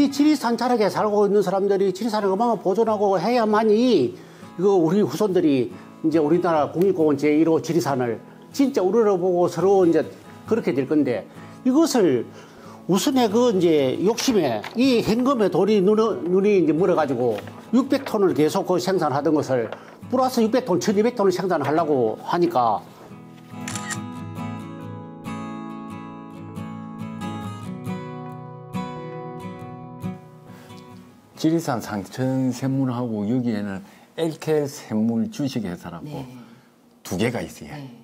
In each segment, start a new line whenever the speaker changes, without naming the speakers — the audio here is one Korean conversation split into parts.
이 지리산 자락에 살고 있는 사람들이 지리산을 어마어마 보존하고 해야만이 이거 우리 후손들이 이제 우리나라 국립공원 제1호 지리산을 진짜 우러러보고 서로 이제 그렇게 될 건데 이것을 우선에 그 이제 욕심에 이 현금에 돈이 눈이 이제 물어가지고 600톤을 계속 그 생산하던 것을 플러스 600톤, 1200톤을 생산하려고 하니까
지리산 산천샘물하고 여기에는 LKL 샘물 주식회사라고
네.
두 개가 있어요.
네.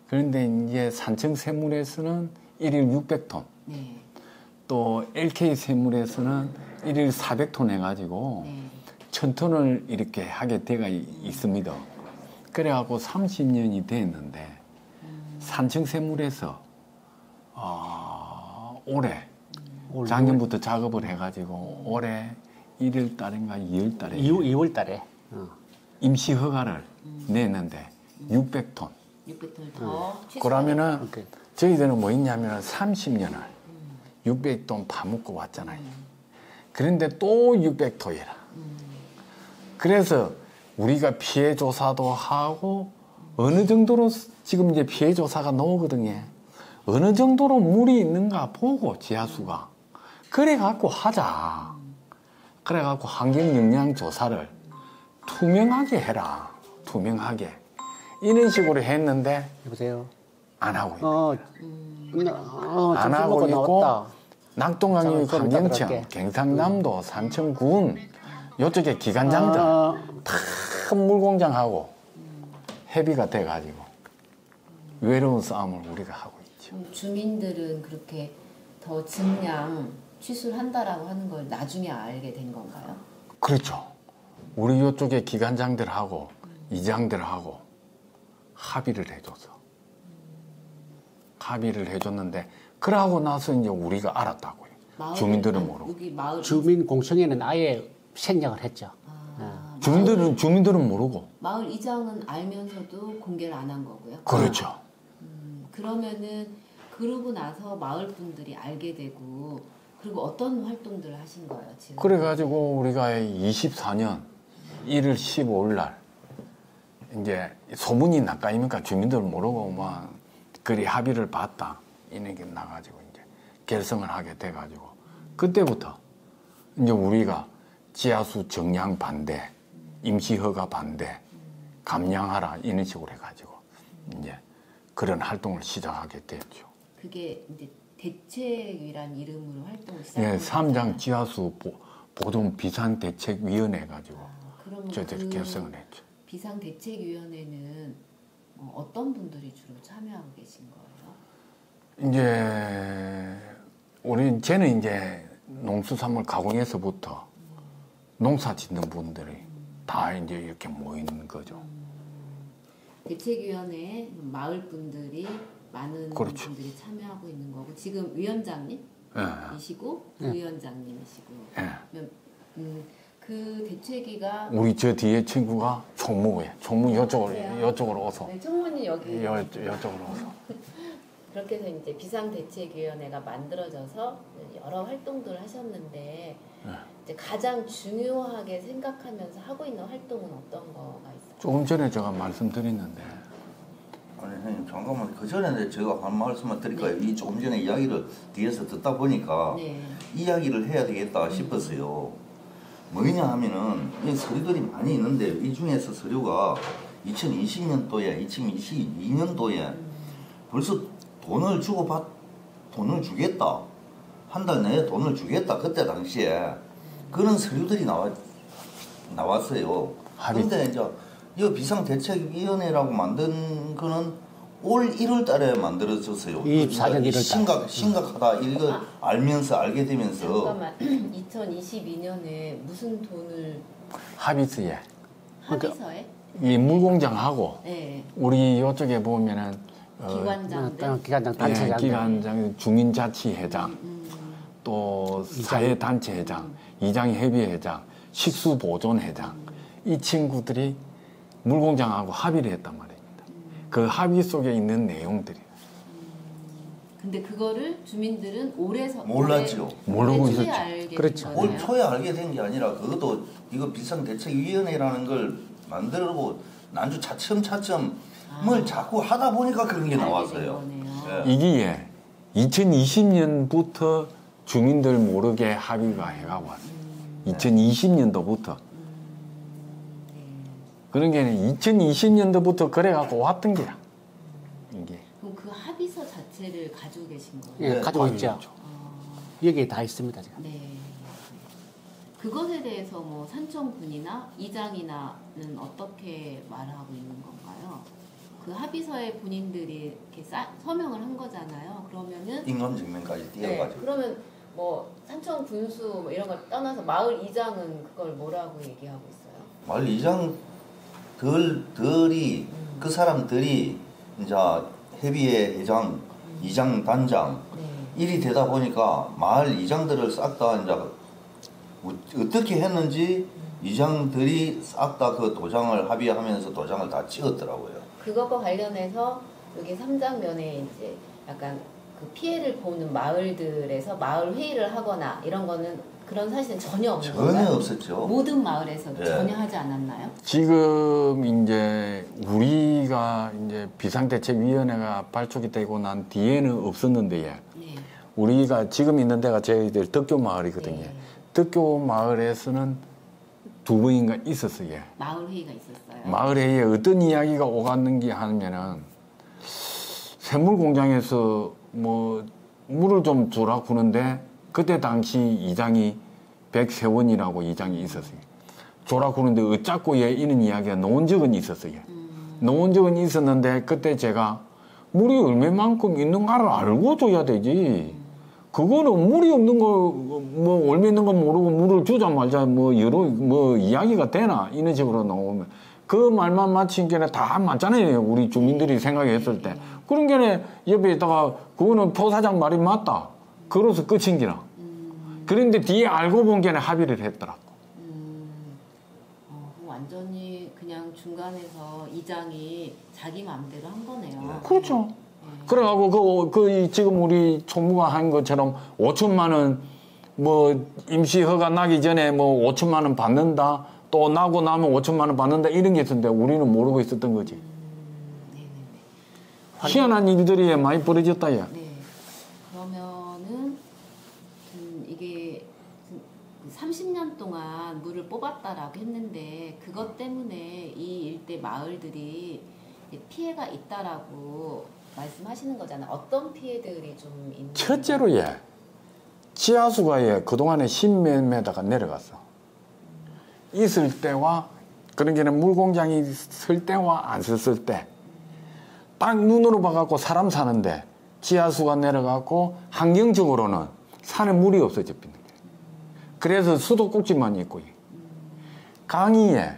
그런데 이제 산천샘물에서는 1일 600톤,
네.
또 LK 샘물에서는 1일 400톤 해가지고
네.
1000톤을 이렇게 하게 돼가 있습니다. 그래갖고 30년이 됐는데 산천샘물에서 올해 작년부터 작업을 해가지고 올해 1월 달인가 2월 달에
2월 달에
임시 허가를 냈는데 600톤.
600톤 더
그러면은
오케이.
저희들은 뭐 있냐면 30년을 600톤 파묻고 왔잖아요. 그런데 또 600톤이라. 그래서 우리가 피해 조사도 하고 어느 정도로 지금 이제 피해 조사가 나오거든요. 어느 정도로 물이 있는가 보고 지하수가 그래 갖고 하자. 그래 갖고 환경 영향 조사를 투명하게 해라. 투명하게. 이런 식으로 했는데
여보세요.
안 하고 있는 안
점심
하고
먹고
있고
나왔다.
낙동강이
좀 이따
환경청,
들어갈게.
경상남도, 산천군 요쪽에 기관장들 다 물공장하고 협의가 돼가지고 외로운 싸움을 우리가 하고 있죠.
주민들은 그렇게 더 증량 취술한다라고 하는 걸 나중에 알게 된 건가요?
그렇죠. 우리 요쪽에 기관장들하고 이장들하고 합의를 해줘서 합의를 해줬는데 그러고 나서 이제 우리가 알았다고요. 주민들은 모르고.
여기 마을
주민 공청회는 아예 생략을 했죠.
주민들은 모르고.
마을 이장은 알면서도 공개를 안 한 거고요.
그렇죠.
그러면은 그러고 나서 마을 분들이 알게 되고 그리고 어떤 활동들을 하신 거예요 지금?
그래가지고 우리가 24년 1월 15일 날 이제 소문이 나까이니까 주민들은 모르고 막 그리 합의를 봤다 이런 게 나가지고 이제 결성을 하게 돼가지고 그때부터 이제 우리가 지하수 정량 반대, 임시허가 반대, 감량하라 이런 식으로 해가지고 이제 그런 활동을 시작하게 됐죠.
그게 이제 대책위란 이름으로 활동을 시작.
예, 삼장 지하수 보존 비상대책위원회 가지고
그러면
저희들이 결성을 했죠.
비상대책위원회는 어떤 분들이 주로 참여하고 계신 거예요?
이제 쟤는 이제 농수산물 가공에서부터 농사 짓는 분들이 다 이제 이렇게 모이는 거죠.
대책위원회에 마을 분들이 많은
그렇죠.
분들이 참여하고 있는 거고 지금 위원장님이시고 부위원장님이시고
예.
그 대책위가
우리 저 뒤에 친구가 총무예요. 총무 이쪽으로 어서.
네, 총무님 여기
이쪽으로 어서.
그렇게 해서 이제 비상대책위원회가 만들어져서 여러 활동들을 하셨는데 이제 가장 중요하게 생각하면서 하고 있는 활동은 어떤 거가 있어요?
조금 전에 제가 말씀드렸는데
아니 선생님 잠깐만 그 전에 제가 한 말씀을 드릴까요? 이 조금 전에 이야기를 뒤에서 듣다 보니까 이야기를 해야 되겠다 싶었어요. 뭐냐 하면은 이 서류들이 많이 있는데 이 중에서 서류가 2020년도에 2022년도에 벌써 돈을 돈을 주겠다 한 달 내에 돈을 주겠다 그때 당시에 그런 서류들이 나왔어요. 그런데 이제 이 비상대책위원회라고 만든 거는 올 1월 달에 만들어졌어요.
24년 1월 달.
심각하다 이거 알게 되면서
잠깐만 2022년에 무슨 돈을
합의서에
합의서에?
이 물공장하고
네.
우리 이쪽에 보면은
기관장들
기관장 단체장
기관장 주민자치회장 또 사회단체회장 이장협의회장 식수보존회장 이 친구들이 물공장하고 합의를 했단 말입니다. 그 합의 속에 있는 내용들이
근데 그거를 주민들은
몰랐죠.
모르고 있었죠.
그렇죠.
올 초에 알게 된 게 아니라 그것도 이거 비상대책위원회라는 걸 만들고 난주 차츰차츰 뭘 자꾸 하다 보니까 그런 게 나왔어요.
네.
이게 2020년부터 주민들 모르게 합의가 해가고 왔어요. 2020년도부터. 그런 게 2020년도부터 그래갖고 왔던 게야. 이게.
그럼 그 합의서 자체를 가지고 계신 거예요?
예,
네,
가지고 있죠. 여기에 다 있습니다. 지금.
네. 그것에 대해서 뭐 산청군이나 이장이나는 어떻게 말하고 있는 건가요? 그 합의서에 본인들이 이렇게 서명을 한 거잖아요. 그러면은
인감 증명까지 띄어가지고.
네, 그러면 뭐 산청 군수 뭐 이런 걸 떠나서 마을 이장은 그걸 뭐라고 얘기하고 있어요?
마을 이장들이 그 사람들이 이제 협의회 회장, 이장, 단장
네.
일이 되다 보니까 마을 이장들을 싹 다 이제 어떻게 했는지 이장들이 싹 다 그 도장을 합의하면서 도장을 다 찍었더라고요.
그것과 관련해서 여기 3장면에 이제 약간 그 피해를 보는 마을들에서 마을 회의를 하거나 이런 거는 그런 사실은 전혀 없는 건가요?
전혀 없었죠.
모든 마을에서도
네.
전혀 하지 않았나요?
지금 이제 우리가 이제 비상대책위원회가 발족이 되고 난 뒤에는 없었는데,
네.
우리가 지금 있는 데가 저희들 덕교 마을이거든요.
네.
덕교 마을에서는 2번인가 있었어요.
마을 회의가 있었어요.
마을에 어떤 이야기가 오갔는지 하면은 샘물 공장에서 뭐 물을 좀 주라 구는데 그때 당시 이장이 백세원이라고 이장이 있었어요. 주라 구는데 어쩌고 얘 이런 이야기가 나온 적은 있었어요. 나온 적은 있었는데 그때 제가 물이 얼마만큼 있는가를 알고 줘야 되지. 그거는 물이 없는 거, 뭐, 얼마 있는 거 모르고 물을 주자 말자, 뭐, 여러, 뭐, 이야기가 되나? 이런 식으로 나오면. 그 말만 마친 게는 다 맞잖아요. 우리 주민들이 생각했을 때. 그런 게는 옆에다가, 그거는 포사장 말이 맞다. 그래서 끝인 기나. 그런데 뒤에 알고 본 게는 합의를 했더라고.
완전히 그냥 중간에서 이장이 자기 마음대로 한 거네요.
그렇죠. 그래가지고 지금 우리 총무가 한 것처럼 5천만 원 뭐 임시 허가 나기 전에 뭐 5천만 원 받는다. 또 나고 나면 5천만 원 받는다. 이런 게 있었는데 우리는 모르고 있었던 거지. 희한한 일들이 많이 벌어졌다. 야.
네. 그러면은 이게 30년 동안 물을 뽑았다라고 했는데 그것 때문에 이 일대 마을들이 피해가 있다라고 말씀하시는 거잖아요. 어떤 피해들이 좀 있는?
첫째로 지하수가 그동안에 10몇 메다가 내려갔어. 있을 때와 그런 게는 물공장이 쓸 때와 안 썼을 때 딱 눈으로 봐갖고 사람 사는데 지하수가 내려가고 환경적으로는 산에 물이 없어져 버리는 거예요. 그래서 수도꼭지만 있고 강이에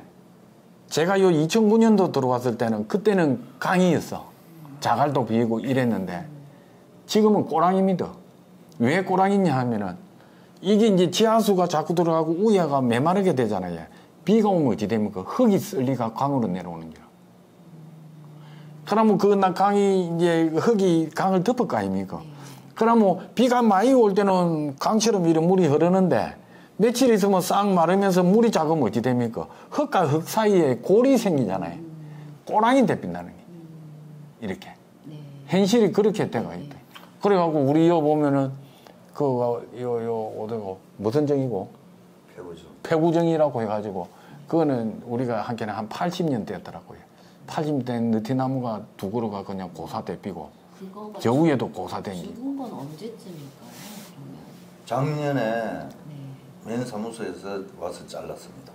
제가 2009년도 들어왔을 때는 그때는 강이었어. 자갈도 비고 이랬는데 지금은 꼬랑입니다. 왜 꼬랑이냐 하면은 이게 이제 지하수가 자꾸 들어가고 우야가 메마르게 되잖아요. 비가 오면 어찌 됩니까? 흙이 쓸리가 강으로 내려오는 거야. 그러면 강이 이제 흙이 강을 덮을 거 아닙니까? 그러면 비가 많이 올 때는 강처럼 이런 물이 흐르는데 며칠 있으면 싹 마르면서 물이 작으면 어찌 됩니까? 흙과 흙 사이에 골이 생기잖아요. 꼬랑이 대빛나는 게. 이렇게.
네.
현실이 그렇게 돼가 있다. 그래갖고 우리 보면은 어디고 무슨 정이고 폐구정이라고 해가지고 그거는 우리가 한게는 한 80년 됐더라고요. 80년 느티나무가 두 그루가 그냥 고사대 피고 저 위에도 고사대.
죽은 건 언제쯤일까요? 그러면
작년에 면 사무소에서 와서 잘랐습니다.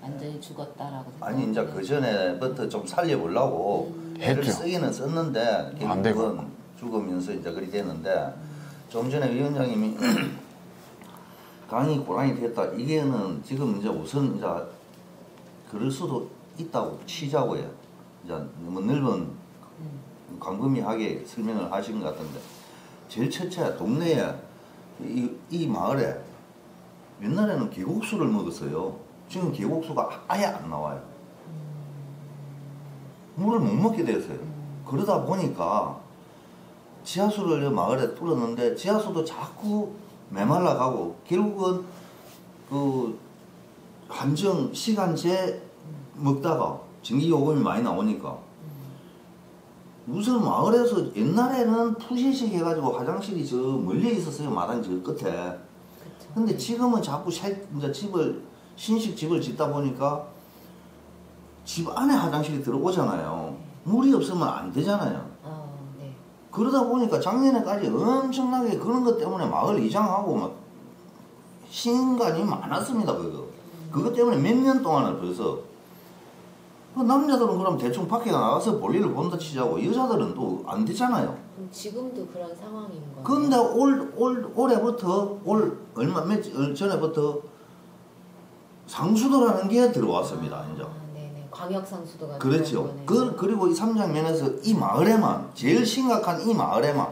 완전히 죽었다라고.
아니 이제 그 전에부터 좀 살려보려고 애를 쓰기는 썼는데 결국은 죽으면서 이제 그리 됐는데 좀 전에 위원장님이 강이 고랑이 됐다. 이게는 지금 이제 우선 이제 그럴 수도 있다고 치자고요. 이제 너무 넓은 광범위하게 설명을 하신 것 같은데 제일 첫째 동네에 이 마을에 옛날에는 계곡수를 먹었어요. 지금 계곡수가 아예 안 나와요. 물을 못 먹게 됐어요. 그러다 보니까 지하수를 마을에 뚫었는데 지하수도 자꾸 메말라가고 결국은 그 한정 시간제 먹다가 전기요금이 많이 나오니까 무슨 마을에서 옛날에는 푸시식 해가지고 화장실이 저 멀리 있었어요. 마당 저 끝에. 근데 지금은 자꾸 이제 신식 집을 짓다 보니까 집 안에 화장실이 들어오잖아요. 물이 없으면 안 되잖아요.
네.
그러다 보니까 작년에까지 엄청나게 그런 것 때문에 마을 이장하고 막 신간이 많았습니다. 그것 때문에 몇 년 동안을 벌써 그 남자들은 그럼 대충 밖에 나가서 볼일을 본다 치자고 여자들은 또 안 되잖아요.
그럼 지금도 그런 상황인 거예요?
근데 올해부터 며칠 전에부터 상수도라는 게 들어왔습니다. 이제.
네네. 광역 상수도가
그렇죠. 그리고 이 삼장면에서 이 마을에만 제일 심각한 이 마을에만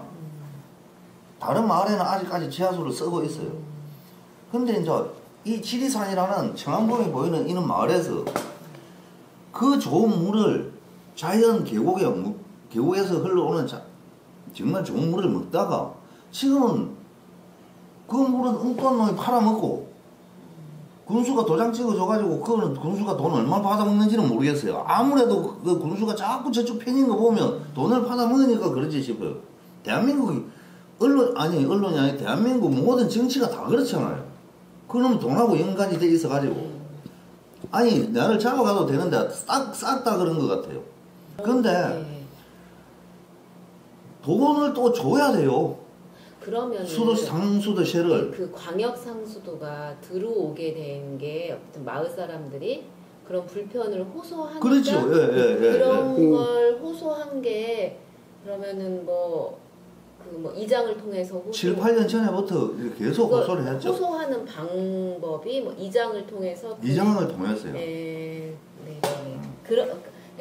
다른 마을에는 아직까지 지하수를 쓰고 있어요. 근데 이제 이 지리산이라는 청암봉이 보이는 이런 마을에서 그 좋은 물을 자연 계곡에서 흘러오는 정말 좋은 물을 먹다가 지금은 그 물은 엉뚱한 놈이 팔아먹고 군수가 도장 찍어줘가지고 그거는 군수가 돈 얼마 받아먹는지는 모르겠어요. 아무래도 그 군수가 자꾸 저쪽 편인 거 보면 돈을 받아먹으니까 그러지 싶어요. 대한민국이 언론이 아니 대한민국 모든 정치가 다 그렇잖아요. 그러면 돈하고 연관이 돼 있어가지고 아니 나를 잡아가도 되는데 싹 다 그런 것 같아요. 근데 돈을 또 줘야 돼요.
그러면
상수도세를
그 광역 상수도가 들어오게 된 게 어떤 마을 사람들이 그런 불편을 호소하니까
그렇죠.
그런 걸 호소한 게 그러면은 이장을 통해서
7, 8년 전에부터 계속 호소를 했죠.
호소하는 방법이 이장을 통해서
이장을 통했어요.
네.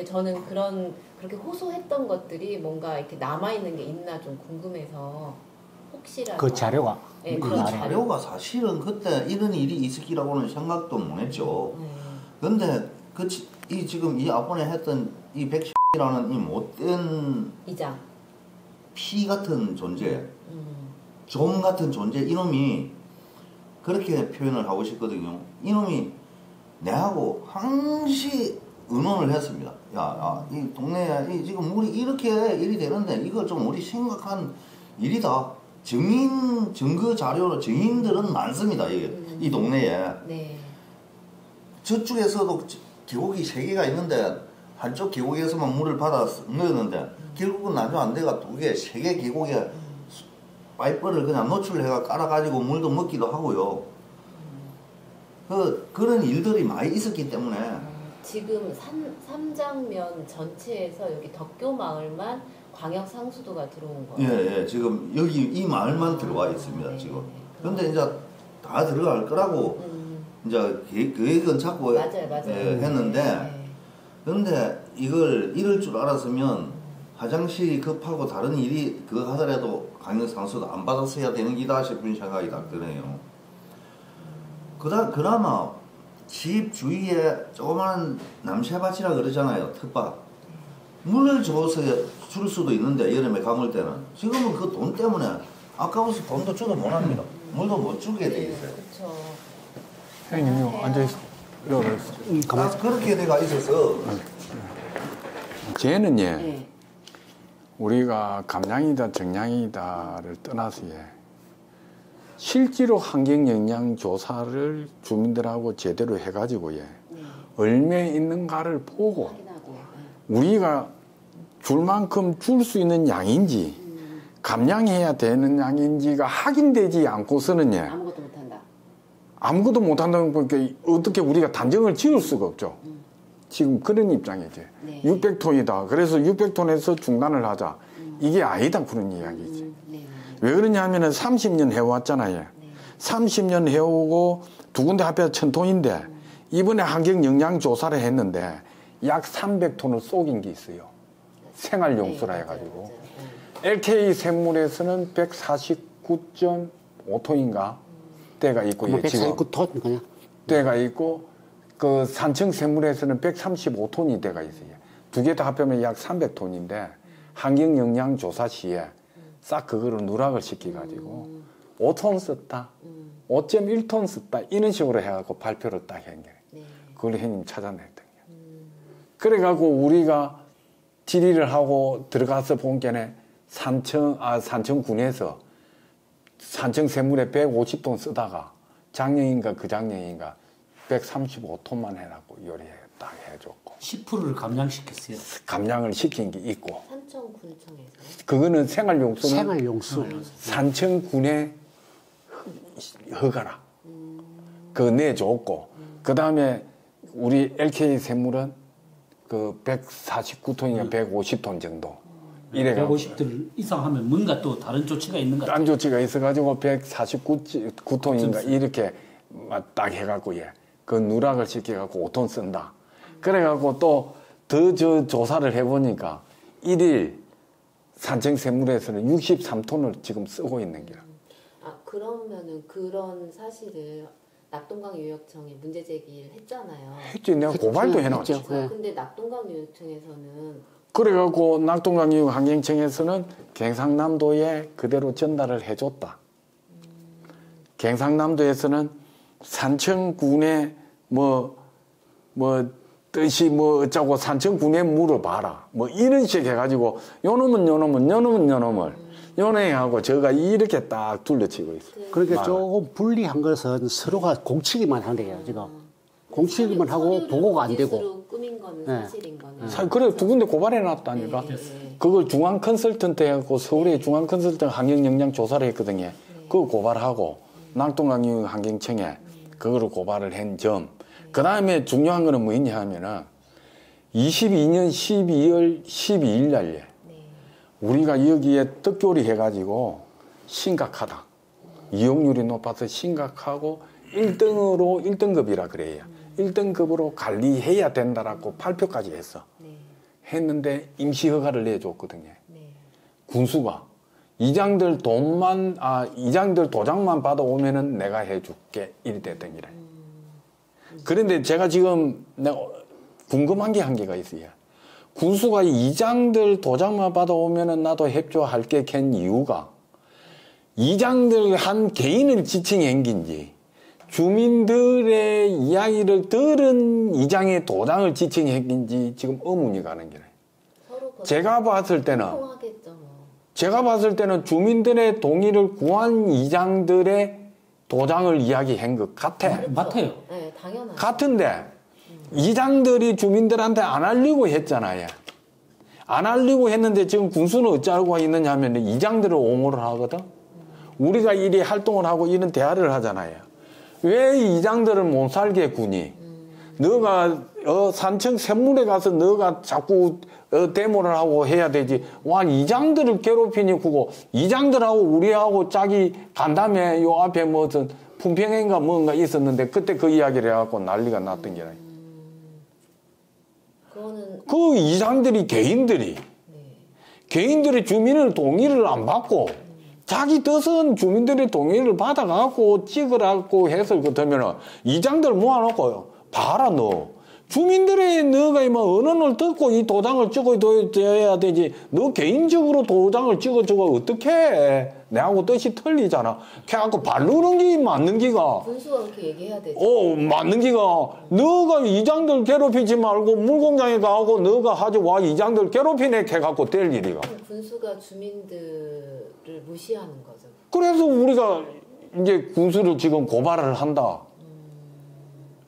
저는 그렇게 호소했던 것들이 뭔가 이렇게 남아 있는 게 있나 좀 궁금해서 혹시라도
그 자료가
그런
자료가 사실은 그때 이런 일이 있을기라고는 생각도 못했죠. 근데 지금 이 앞번에 했던 이 백이라는 이 못된
이장
피 같은 존재, 좀 같은 존재 이놈이 그렇게 표현을 하고 싶거든요. 이놈이 내하고 항시 의논을 했습니다. 이 동네에 지금 우리 이렇게 일이 되는데 이거 좀 우리 심각한 일이다. 증거 자료로 증인들은 많습니다. 이 동네에.
네.
저쪽에서도 계곡이 3개가 있는데 한쪽 계곡에서만 물을 받아 넣었는데 결국은 나중 안 돼가 2개, 3개 계곡에 파이프를 그냥 노출해가 깔아가지고 물도 먹기도 하고요. 그런 일들이 많이 있었기 때문에
지금 삼장면 전체에서 여기 덕교 마을만 광역 상수도가 들어온 거예요.
예, 지금 여기 이 마을만 들어와 있습니다.
네,
지금.
네.
그런데 이제 다 들어갈 거라고 이제 계획은 잡고
맞아요.
했는데 그런데 이럴 줄 알았으면 화장실이 급하고 다른 일이 하더라도 광역 상수도 안 받았어야 되는 기다 싶은 생각이 딱 드네요. 그나마 집 주위에 조그마한 남새밭이라 그러잖아요. 텃밭. 물을 줘서 줄 수도 있는데 여름에 가물 때는 지금은 그 돈 때문에 아까워서 돈도 줘도 못합니다. 물도 못 주게 돼 있어요.
그렇죠.
형님 앉아있어.
그렇게 돼가 있어서
쟤는
네.
우리가 감량이다 정량이다를 떠나서 실제로 환경영향조사를 주민들하고 제대로 해가지고 얼마에 있는가를 보고
확인하고.
우리가 줄 만큼 줄 수 있는 양인지 감량해야 되는 양인지가 확인되지 않고서는
아무것도 못한다.
아무것도 못한다는 거니까 어떻게 우리가 단정을 지을 수가 없죠. 지금 그런 입장이지.
네.
600톤이다. 그래서 600톤에서 중단을 하자. 이게 아니다 그런 이야기지.
네.
왜 그러냐 하면은 30년 해왔잖아요.
네.
30년 해오고 두 군데 합해서 1000톤인데 이번에 환경영향조사를 했는데 약 300톤을 쏘긴 게 있어요. 생활용수라
네,
해가지고.
맞아요.
LK 샘물에서는 149.5톤인가 때가 있고, 지금
149톤 그냥.
때가 있고, 그 산청 샘물에서는 135톤이 때가 있어요. 두 개 다 합하면 약 300톤인데 환경영향조사 시에 싹 그거를 누락을 시켜가지고 5톤 썼다, 5.1톤 썼다 이런 식으로 해갖고 발표를 딱 한 게.
네.
그걸 형님 찾아냈던 게. 그래갖고 우리가 질의를 하고 들어가서 본 게네 산청군에서 산청 샘물에 150톤 쓰다가 작년인가 그 작년인가 135톤만 해갖고 요리해 딱 해줬고
10%를 감량시켰어요.
감량을 시킨 게 있고
산청군청에서요?
그거는 생활용수는
생활용수.
산청군의 허가라 그거 내줬고 그 다음에 우리 LK 샘물은 그 149톤인가 150톤 정도 이래가지고
150톤 이상 하면 뭔가 또 다른 조치가 있는 것 같아요.
딴 조치가 있어가지고 149톤인가 이렇게 딱 해갖고 그 누락을 시켜갖고 5톤 쓴다. 그래갖고 또 더 조사를 해보니까 1일 산청 샘물에서는 63톤을 지금 쓰고 있는 거야.
아 그러면은 그런 사실을 낙동강유역청에 문제 제기를 했잖아요.
했지. 내가 고발도 해놨지.
했죠. 네.
근데 낙동강유역청에서는
그래갖고 낙동강유환경청에서는 경상남도에 그대로 전달을 해줬다. 경상남도에서는 산청군에 뜻이 어쩌고 산청군에 물어봐라. 이런 식 해가지고 요놈을 요놈하고 저가 이렇게 딱 둘러치고 있어.
그러니까 조금 불리한 것은 서로가 공치기만 하네요, 지금. 공치기만 하고 보고가 안 되고.
거짓으로 꾸민 거는 사실인 거는.
그래 두 군데 고발해놨다니까. 그걸 중앙 컨설턴트 해갖고 서울의 중앙 컨설턴트 환경영향 조사를 했거든요. 그거 고발하고 낙동강유 환경청에 그거를 고발을 한 점. 그 다음에 중요한 거는 뭐냐 하면은 22년 12월 12일 날에 우리가 여기에 떡교리 해가지고 심각하다. 이용률이 높아서 심각하고 1등급이라 그래요. 1등급으로 관리해야 된다라고 발표까지 했어. 했는데 임시 허가를 내줬거든요. 군수가 이장들 도장만 받아오면은 내가 해줄게 이리 됐던 기라. 그런데 제가 지금 내가 궁금한 게 한 개가 있어요. 군수가 이장들 도장만 받아오면은 나도 협조할게 캔 이유가 이장들 한 개인을 지칭한 건지 주민들의 이야기를 들은 이장의 도장을 지칭한 건지 지금 의문이 가는 거예요. 제가 봤을 때는 주민들의 동의를 구한 이장들의 도장을 이야기한 것 같아.
맞아요.
네, 당연하죠.
같은데 이장들이 주민들한테 안 알리고 했잖아요. 안 알리고 했는데 지금 군수는 어쩌고 있느냐 하면 이장들을 옹호를 하거든. 우리가 이리 활동을 하고 이런 대화를 하잖아요. 왜 이장들을 못 살게 구니? 너가 산청 샘물에 가서 너가 자꾸 데모를 하고 해야 되지. 와 이장들을 괴롭히니 구고 이장들하고 우리하고 짝이 간다음에 요 앞에 무슨 품평회인가 뭔가 있었는데 그때 그 이야기를 해갖고 난리가 났던 게라. 그 이장들이 개인들이 주민의 동의를 안 받고 자기 뜻은 주민들의 동의를 받아갖고 찍으라고 해서 그러면 이장들 모아놓고 봐라 너 주민들의 너가 언어를 듣고 이 도장을 찍어줘야 되지 너 개인적으로 도장을 찍어주고 어떻게 해 내하고 뜻이 틀리잖아 그래갖고 바르는 게 맞는 기가
군수가 그렇게 얘기해야 되지
맞는 기가 너가 이장들 괴롭히지 말고 물공장에 가고 너가 하지 와 이장들 괴롭히네 해갖고 될 일이가
군수가 주민들을 무시하는 거죠
그래서 우리가 이제 군수를 지금 고발을 한다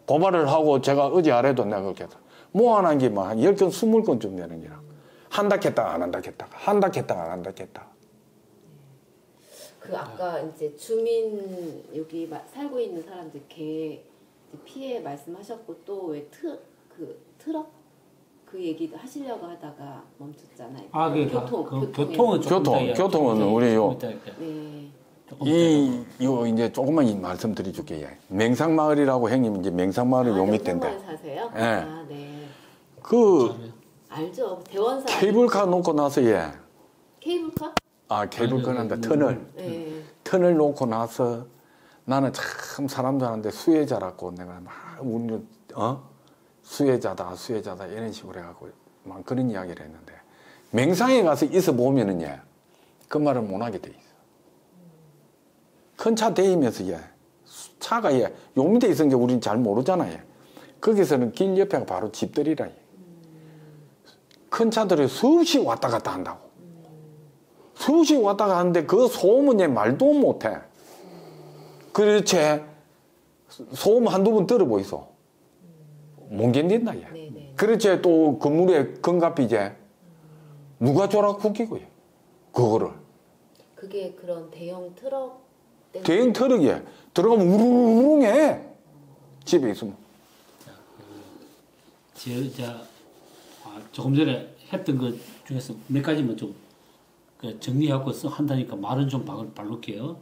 고발을 하고 제가 어제 아래도 내가 그렇게 했다. 모아놓은 게 막 10건, 20건쯤 되는 게라. 한다 했다가 안 한다 했다가. 한다 했다가 안 한다 했다.
그 아까 이제 주민 여기 살고 있는 사람들 개 피해 말씀하셨고 또 왜 트럭 그 얘기 하시려고 하다가 멈췄잖아요.
아,
교통은 우리요.
네.
이거 이제 조금만 말씀드려줄게요. 맹상마을이라고 형님 이제 맹상마을이 요 밑인데.
맹상마을 사세요?
예.
아, 네. 알죠. 대원사.
케이블카 놓고 나서
케이블카?
케이블카란다 터널.
네.
터널 놓고 나서 나는 참 사람들한테 수혜자라고 내가 막 우리는 수혜자다 이런 식으로 해갖고 막 그런 이야기를 했는데 맹상에 가서 있어 보면은요 그 말을 못 하게 돼 있어. 큰 차 대이면서 차가 요 밑에 있으니까 우리는 잘 모르잖아요. 거기서는 길 옆에가 바로 집들이라. 큰 차들이 수없이 왔다 갔다 한다고. 수없이 왔다 갔다 하는데 그 소음은 말도 못해. 그렇지. 소음 한두 번 들어보이소. 못 견딘다. 그렇지. 또 건물에 금값이 이제 누가 조락후기고요. 그거를.
그게 그런 대형 트럭
대형 트럭에 들어가면 우르릉해. 집에 있으면.
조금 전에 했던 것 중에서 몇 가지만 좀 정리하고 한다니까 말은 좀 바꿀게요.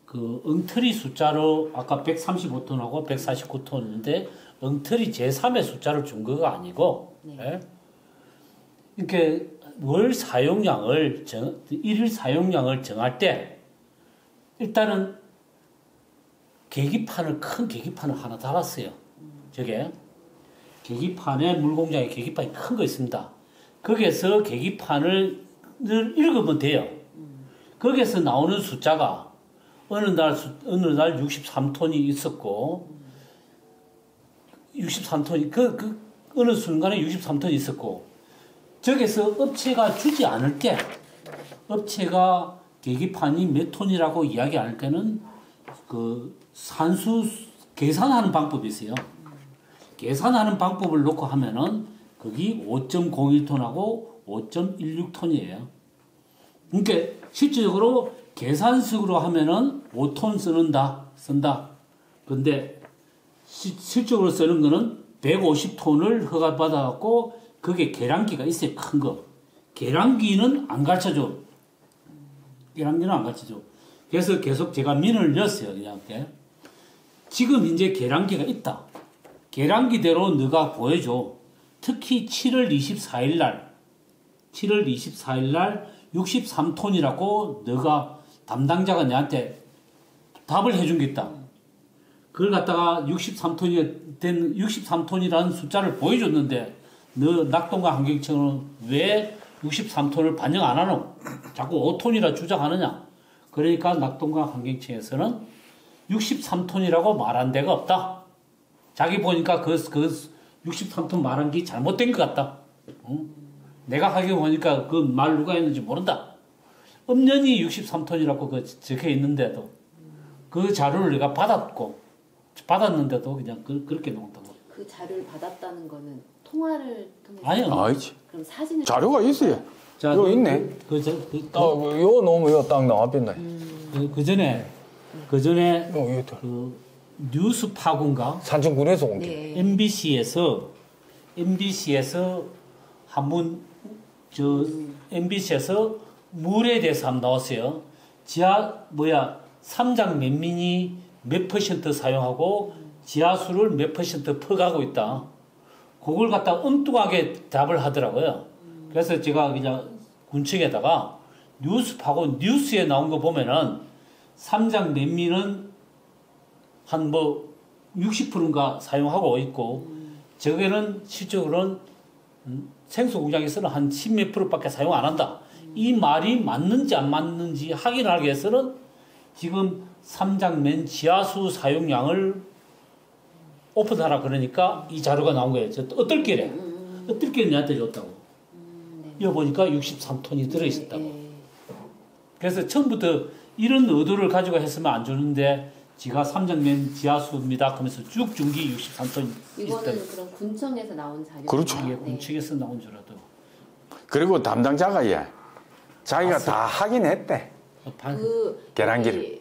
그 엉터리 숫자로 아까 135톤하고 149톤인데 엉터리 제3의 숫자를 준 거가 아니고, 이렇게 월 사용량을 일일 사용량을 정할 때 일단은 큰 계기판을 하나 달았어요. 저게 계기판에 물공장에 계기판이 큰 거 있습니다. 거기에서 계기판을 읽으면 돼요. 거기에서 나오는 숫자가 어느 날 63톤이 있었고 63톤이 어느 순간에 63톤이 있었고 저기서 업체가 주지 않을 때 업체가 계기판이 몇 톤이라고 이야기 안 할 때는 그 산수 계산하는 방법이 있어요. 계산하는 방법을 놓고 하면은 거기 5.01톤하고 5.16톤이에요. 그러니까 실질적으로 계산식으로 하면은 5톤 쓴다. 근데 실적으로 쓰는 거는 150톤을 허가받아갖고 그게 계량기가 있어요. 큰 거. 계량기는 안 가르쳐줘. 그래서 계속 제가 민을 넣었어요. 그냥 지금 이제 계량기가 있다. 계량기대로 너가 보여줘. 특히 7월 24일 날 63톤이라고 너가 담당자가 내한테 답을 해준 게 있다. 그걸 갖다가 63톤이라는 숫자를 보여줬는데 너 낙동강 환경청은 왜 63톤을 반영 안 하노? 자꾸 5톤이라 주장하느냐? 그러니까 낙동강 환경청에서는 63톤이라고 말한 데가 없다. 자기 보니까 그 63톤 말한 게 잘못된 것 같다. 응? 내가 하기 보니까 그 말 누가 했는지 모른다. 엄연히 63톤이라고 적혀 있는데도 그 자료를 내가 받았는데도 그냥 그렇게 놓는다고.
그 자료를 받았다는 거는 통화를 통해서?
아니요. 아니지.
그럼 사진을
자료가 있어요.
자,
이거 있네. 요 놓으면 요 딱 나와빈다.
그 전에 그 뉴스 파군가
산청군에서 온 게.
네.
MBC에서 MBC에서 물에 대해서 한번 나왔어요. 삼장 면민이 몇 % 사용하고 지하수를 몇 % 퍼가고 있다. 그걸 갖다 엉뚱하게 답을 하더라고요. 그래서 제가 그냥 군청에다가 뉴스에 나온 거 보면은 삼장 면민은 한 60%인가 사용하고 있고 저게는 실적으로는 생수공장에서는 한 10몇 %밖에 사용 안 한다. 이 말이 맞는지 안 맞는지 확인하기 위해서는 지금 삼장면 지하수 사용량을 오픈하라 그러니까 이 자료가 나온 거예요. 어떨게래? 어떨게 내한테 줬다고. 이거 보니까 63톤이 들어있었다고. 그래서 처음부터 이런 의도를 가지고 했으면 안 주는데 지가 삼장면 지하수입니다. 그러면서 쭉 중기 63톤
이거는 그럼 군청에서 나온 자료.
그렇죠.
이게 군청에서 나온 줄알아도.
그리고 담당자가 자기가 다 하긴 했대. 계란기를.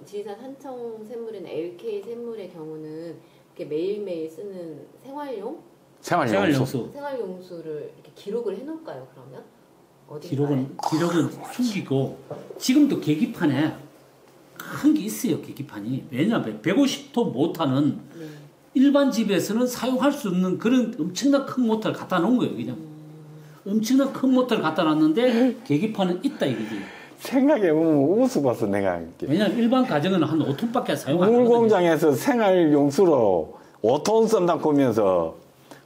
지리산 산청 샘물이나 LK 샘물의 경우는 이렇게 매일매일 쓰는
생활용수.
생활용수를 이렇게 기록을 해놓을까요? 그러면
기록은 숨기고 지금도 계기판에 큰 게 있어요. 계기판이. 왜냐하면 150톤 모터는 일반 집에서는 사용할 수 없는 그런 엄청난 큰 모터를 갖다 놓은 거예요. 그냥 엄청난 큰 모터를 갖다 놨는데 계기판은 있다 이거지.
생각해보면 우스봤어 내가.
왜냐하면 일반 가정은 한 5톤밖에 사용 안 하거든요.
물공장에서 생활용수로 5톤 쓴다고 하면서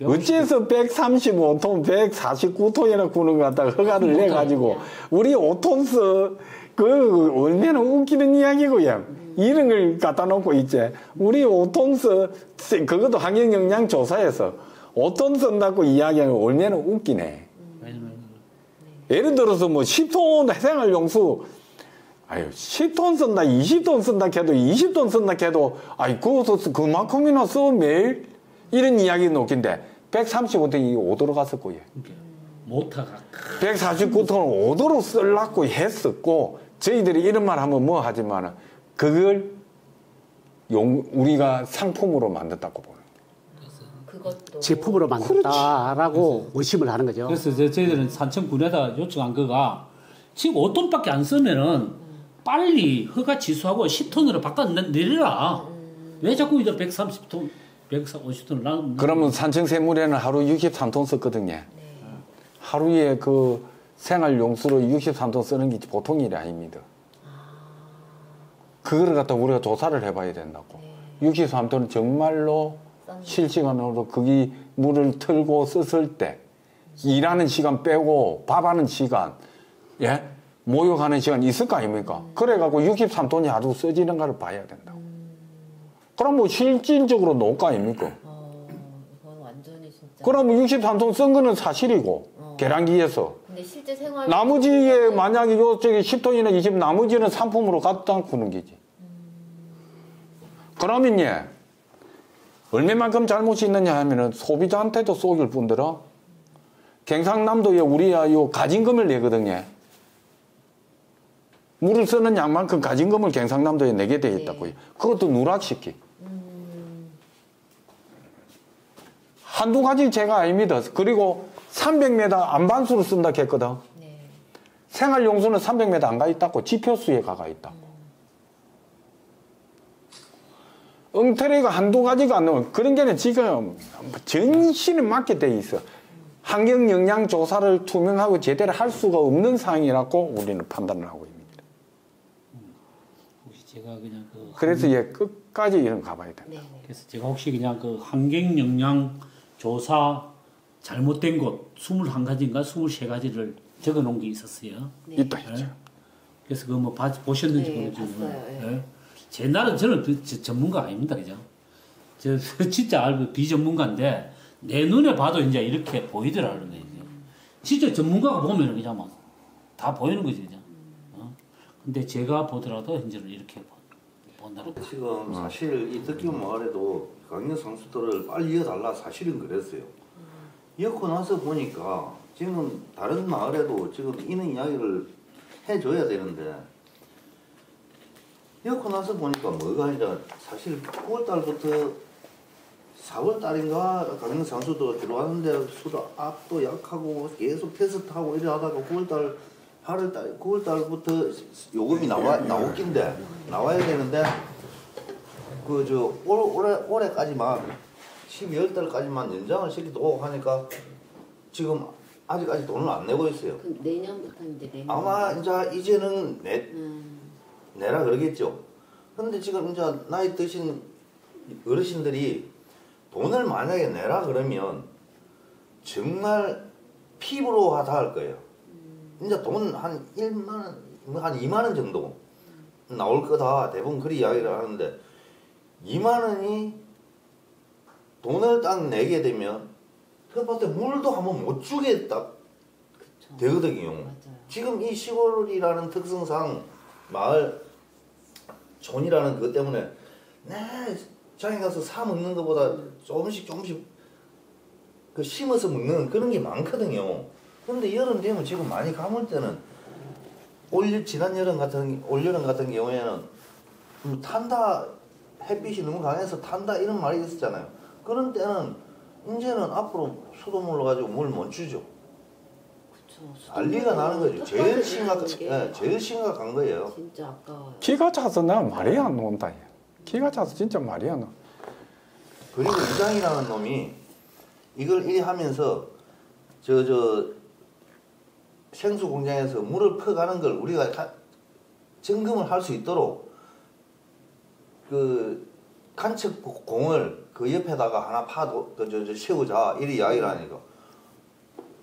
어째서 135톤, 149톤이나 구는 것 같다가 허가를 내가지고 우리 5톤스 그 얼마나 웃기는 이야기고요. 이런 걸 갖다 놓고 있지. 우리 5톤스 그것도 환경영향조사에서 5톤 쓴다고 이야기하면 얼마나 웃기네. 예를 들어서 뭐 10톤 생활용수 아유 10톤 쓴다 20톤 쓴다 해도 20톤 쓴다 해도 아이 그것도 그만큼이나 써 매일 이런 이야기는 웃긴데 135톤이 오도로 갔었고요.
모터가
149톤은 오도로 쓰려고 했었고 저희들이 이런 말 하면 뭐 하지만은 그걸 우리가 상품으로 만들었다고 보는
그것도
제품으로 만들었다라고 의심을 하는 거죠.
그래서 저희들은 산청군에다 요청한 거가 지금 5톤밖에 안 쓰면은 빨리 허가 취소하고 10톤으로 바꿔 내리라. 왜 자꾸 이제 130톤, 150톤을 나누는
그러면 산청 세무례는 하루 63톤 썼거든요. 하루에 그 생활용수로 63톤 쓰는 게 보통 일이 아닙니다. 그거를 갖다 우리가 조사를 해봐야 된다고. 63톤은 정말로 실시간으로 거기 물을 틀고 썼을 때 일하는 시간 빼고 밥하는 시간, 예? 목욕하는 시간 있을 거 아닙니까? 그래갖고 63톤이 하루 써지는가를 봐야 된다고. 그럼 뭐 실질적으로 놓을 거 아닙니까?
이건 완전히 진짜.
그러면 63톤 쓴 거는 사실이고 계량기에서.
근데 실제 생활
나머지에 만약에 요 저기 10톤이나 20 나머지는 상품으로 갖다 주는 거지. 그러면 예. 얼마만큼 잘못이 있느냐 하면은 소비자한테도 속일 뿐더러 경상남도에 우리야 요 가진금을 내거든요. 물을 쓰는 양만큼 가진금을 경상남도에 내게 돼 있다고요. 그것도 누락시키. 한두 가지 제가 아닙니다. 그리고 300m 안반수로 쓴다 했거든.
네.
생활용수는 300m 안 가 있다고. 지표수에 가 있다고. 엉터리가 한두 가지가 안 나와. 그런 게는 지금 전신에 맞게 돼 있어. 환경영향조사를 투명하고 제대로 할 수가 없는 상황이라고 우리는 판단을 하고 있습니다.
혹시 제가 그냥
그래서 얘 끝까지 이런 가봐야 된다.
네.
그래서 제가 혹시 그냥 그 환경영향조사 잘못된 곳 21가지인가 23가지를 적어 놓은 게 있었어요.
네.
있다 했죠.
그래서 그거 뭐 보셨는지
네,
모르지만
봤어요.
예. 제 나름 저는 전문가 아닙니다, 그죠? 저 진짜 알고 비전문가인데 내 눈에 봐도 이제 이렇게 보이더라는 거예요. 진짜 전문가가 보면 그냥 막 다 보이는 거지, 그죠? 근데 제가 보더라도 이제는 이렇게 본다는 거.
지금 사실 이 덕기문 마을에도 강력 상수도를 빨리 이어달라 사실은 그랬어요. 이어고 나서 보니까 지금 다른 마을에도 지금 이런 이야기를 해줘야 되는데 이어고 나서 보니까 뭐가 이제 사실 9월달부터 4월달인가 강력 상수도 들어왔는데 수도 압도 약하고 계속 테스트하고 이래 하다가 9월달 8월달 9월달부터 요금이 나와야 되는데 그 저 올해까지만 12월달까지만 연장을 시키고 하니까 지금 아직까지 돈을 안 내고 있어요.
그 내년부터 이제 내년.
아마 이제는 내라 그러겠죠. 근데 지금 이제 나이 드신 어르신들이 돈을 만약에 내라 그러면 정말 피부로 하다 할 거예요. 이제 돈 한 1만 원, 한 2만 원 정도 나올 거다. 대부분 그리 이야기를 하는데 2만 원이 돈을 딱 내게 되면 그것밖에 물도 한번 못 주게 딱 되거든요.
맞아요.
지금 이 시골이라는 특성상 마을 촌이라는 것 때문에 장에 가서 사 먹는 것보다 조금씩 그 심어서 먹는 그런 게 많거든요. 그런데 여름 되면 지금 많이 가물 때는 지난 여름 같은 경우에는 탄다, 햇빛이 너무 강해서 탄다 이런 말이 있었잖아요. 그런 때는 이제는 앞으로 수돗물로 가지고 물 못 주죠. 난리가 나는 거죠. 제일 심각한 거예요.
진짜 아까워요.
키가 차서 나 말이 안 나온다. 키가 차서 진짜 말이 안 나.
그리고 이장이라는 놈이 이걸 이리 하면서 생수 공장에서 물을 퍼가는 걸 우리가 점검을 할 수 있도록 그 간척공을 그 옆에다가 하나 파도 세우자 이리 이야기를 하니까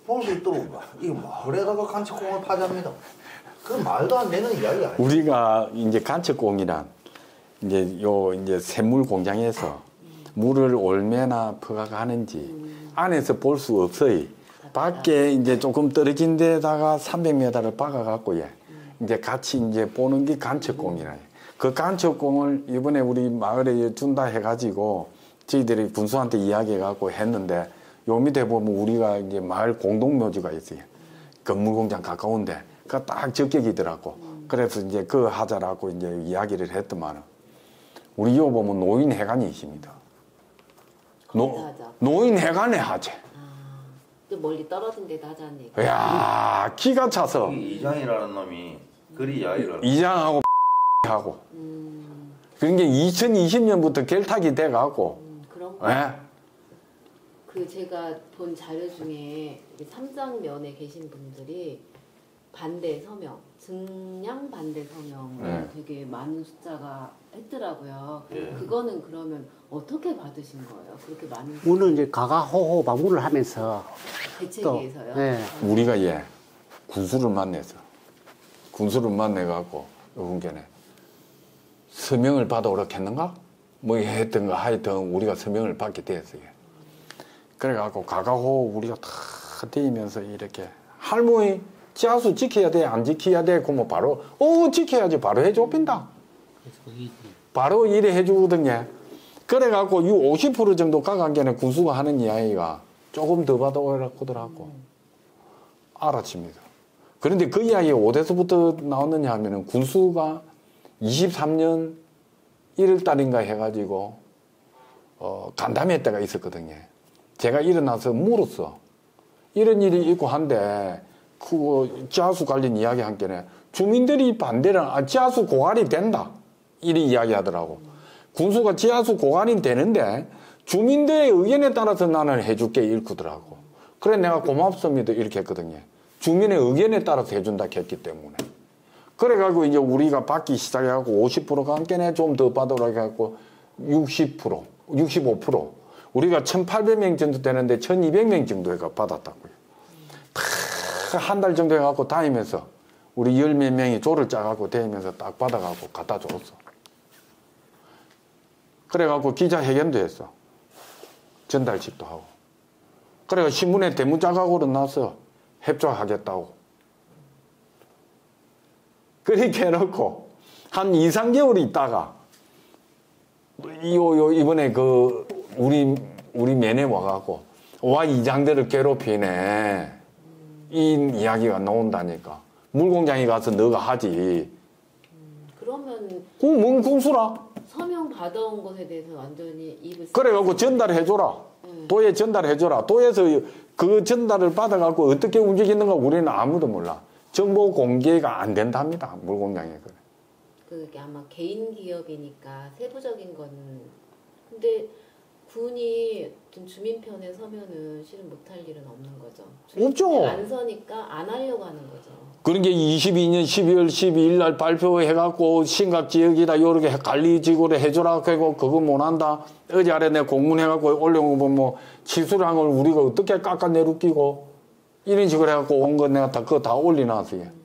볼 수 있도록 이 마을에다가 간척공을 파잡니다. 그 말도 안 되는 이야기 아니에요.
우리가 이제 간척공이란 이제 샘물 공장에서 물을 얼마나 퍼가하는지 안에서 볼 수 없어요. 밖에 이제 조금 떨어진 데다가 300m를 박아갖고 이제 같이 이제 보는 게 간척공이라. 그 간척공을 이번에 우리 마을에 준다 해가지고 저희들이 군수한테 이야기해갖고 했는데 요 밑에 보면 우리가 이제 마을 공동묘지가 있어요. 건물공장 가까운데 그 딱 적격이더라고. 그래서 이제 그 하자라고 이제 이야기를 했더만 우리 요 보면 노인회관이 있습니다. 노인회관에 하재.
또 멀리 떨어진 데도 하자는 얘기.
이야 기가 차서
이장이라는 놈이 그리 이야기를
이장하고 하고 그런 게 2020년부터 결탁이 돼가고
그런 거. 그 제가 본 자료 중에 삼장면에 계신 분들이 반대 서명, 증량 반대 서명을 되게 많은 숫자가 했더라고요. 그거는 그러면 어떻게 받으신 거예요? 그렇게 많은
우리는 이제 가가호호 방문을 하면서
대책위에서요?
우리가 군수를 만나갖고 요분께네 서명을 받아오라 했는가? 뭐 했던가 하여튼 우리가 서명을 받게 됐어요. 그래갖고 가가호 우리가 다 데이면서 이렇게 할머니 지하수 지켜야 돼 안 지켜야 돼 그러면 바로 지켜야지 바로 해줘빈다. 바로 이래 해주거든요. 그래갖고 이 50% 정도 가간 게는 군수가 하는 이야기가 조금 더 받아오라고 하더라고. 알아칩니다. 그런데 그 이야기가 어디서부터 나왔느냐 하면은 군수가 23년 1월달인가 해가지고 간담회 때가 있었거든요. 제가 일어나서 물었어. 이런 일이 있고 한데 그 지하수 관련 이야기 한 게네 주민들이 반대를 지하수 고갈이 된다 이런 이야기 하더라고. 군수가 지하수 고갈이 되는데 주민들의 의견에 따라서 나는 해줄게 이렇더라고. 그래 내가 고맙습니다 이렇게 했거든요. 주민의 의견에 따라서 해준다 했기 때문에. 그래가지고 이제 우리가 받기 시작해갖고 50%가 함께네 좀 더 받으라고 해갖고 60%, 65% 우리가 1,800명 정도 되는데 1,200명 정도가 받았다고요. 한 달 정도 해갖고 다니면서 우리 10몇 명이 조를 짜갖고 다니면서 딱 받아갖고 갖다 줬어. 그래갖고 기자회견도 했어. 전달식도 하고. 그래가 신문에 대문짝하고로 나서 협조하겠다고. 그렇게 해놓고 한 2, 3개월 있다가 이번에 그 우리 면회 와갖고 와 이장들을 괴롭히네 이 이야기가 나온다니까. 물공장에 가서 너가 하지.
그러면
뭔 군수라?
서명 받아온 것에 대해서 완전히 입을
그래갖고 전달해줘라. 도에 전달해줘라. 도에서 그 전달을 받아갖고 어떻게 움직이는가 우리는 아무도 몰라. 정보 공개가 안 된답니다. 물공장에.
그게 아마 개인 기업이니까 세부적인 거는 근데 군이 어떤 주민 편에 서면은 실은 못할 일은 없는 거죠.
없죠.
안 서니까 안 하려고 하는 거죠.
그런 게 22년 12월 12일 날 발표해갖고 심각지역이다 요렇게 관리지구를 해줘라 하고 그거 못한다. 어제 아래 내 공문해갖고 올려온 거 뭐 치수량을 우리가 어떻게 깎아내리끼고 이런 식으로 해갖고 온 거 내가 그거 다 올려놨어요.